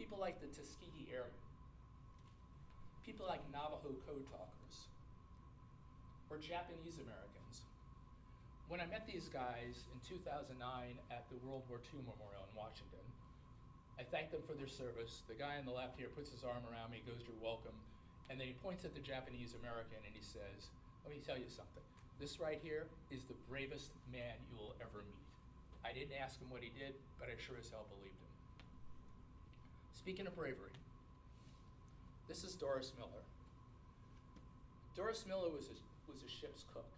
people like the Tuskegee Airmen, people like Navajo Code Talkers, or Japanese Americans. When I met these guys in 2009 at the World War II Memorial in Washington, I thanked them for their service. The guy on the left here puts his arm around me, goes, "You're welcome." And then he points at the Japanese American and he says, "Let me tell you something. This right here is the bravest man you will ever meet." I didn't ask him what he did, but I sure as hell believed him. Speaking of bravery, this is Doris Miller. Doris Miller was a ship's cook.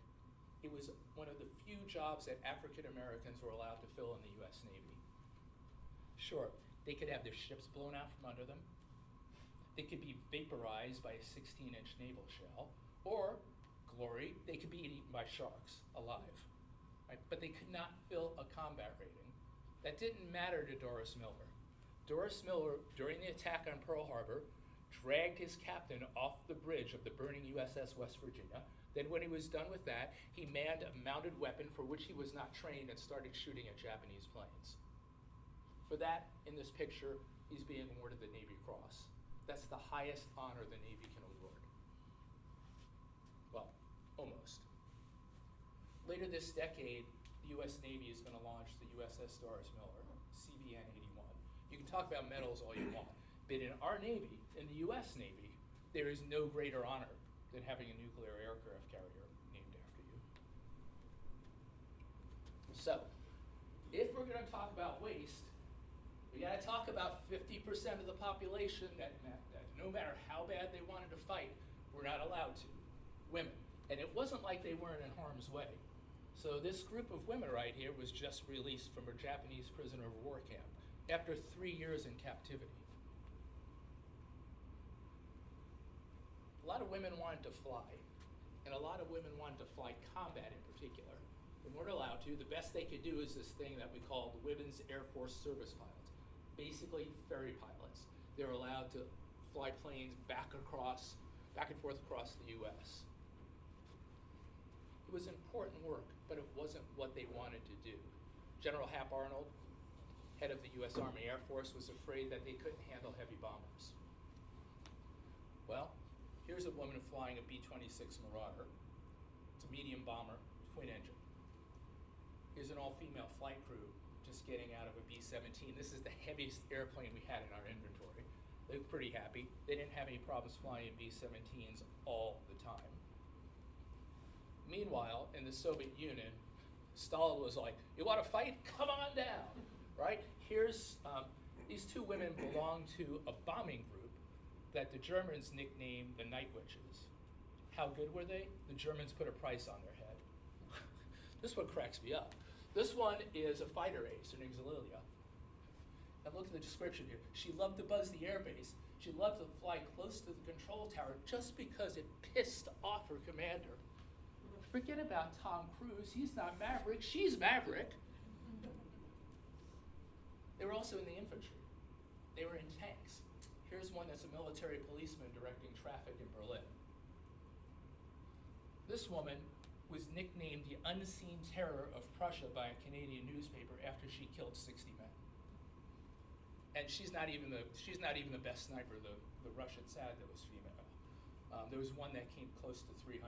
It was one of the few jobs that African Americans were allowed to fill in the US Navy. Sure, they could have their ships blown out from under them. They could be vaporized by a 16-inch naval shell, or, glory, they could be eaten by sharks alive. Right? But they could not fill a combat rating. That didn't matter to Doris Miller. Doris Miller, during the attack on Pearl Harbor, dragged his captain off the bridge of the burning USS West Virginia. Then when he was done with that, he manned a mounted weapon for which he was not trained and started shooting at Japanese planes. For that, in this picture, he's being awarded the Navy Cross. That's the highest honor the Navy can award. Well, almost. Later this decade, the US Navy is going to launch the USS Doris Miller, CVN-81. You can talk about medals all you want, but in our Navy, in the US Navy, there is no greater honor than having a nuclear aircraft carrier named after you. So, if we're going to talk about waste, we got to talk about 50% of the population that no matter how bad they wanted to fight, were not allowed to, women. And it wasn't like they weren't in harm's way. So this group of women right here was just released from a Japanese prisoner of war camp after 3 years in captivity. A lot of women wanted to fly, and a lot of women wanted to fly combat in particular. They weren't allowed to. The best they could do is this thing that we call the Women's Air Force Service Pilots, basically ferry pilots. They were allowed to fly planes back and forth across the US. It was important work, but it wasn't what they wanted to do. General Hap Arnold, head of the US Army Air Force, was afraid that they couldn't handle heavy bombers. Well, here's a woman flying a B-26 Marauder. It's a medium bomber, twin engine. Here's an all-female flight crew just getting out of a B-17. This is the heaviest airplane we had in our inventory. They were pretty happy. They didn't have any problems flying B-17s all the time. Meanwhile, in the Soviet Union, Stalin was like, "You want to fight? Come on down," right? Here's, these two women belong to a bombing group that the Germans nicknamed the Night Witches. How good were they? The Germans put a price on their head. This one cracks me up. This one is a fighter ace. Her name's Lilia. And look at the description here. She loved to buzz the airbase. She loved to fly close to the control tower just because it pissed off her commander. Forget about Tom Cruise. He's not Maverick. She's Maverick. They were also in the infantry. They were in tanks. Here's one that's a military policeman directing traffic in Berlin. This woman was nicknamed the unseen terror of Prussia by a Canadian newspaper after she killed 60 men. And she's not even the best sniper the Russians had that was female. There was one that came close to 300,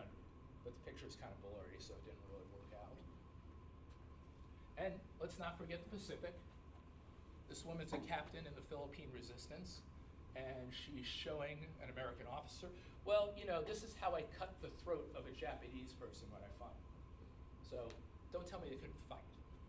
but the picture's kind of blurry, so it didn't really work out. And let's not forget the Pacific. This woman's a captain in the Philippine Resistance, and she's showing an American officer, "Well, you know, this is how I cut the throat of a Japanese person when I fought." So don't tell me they couldn't fight.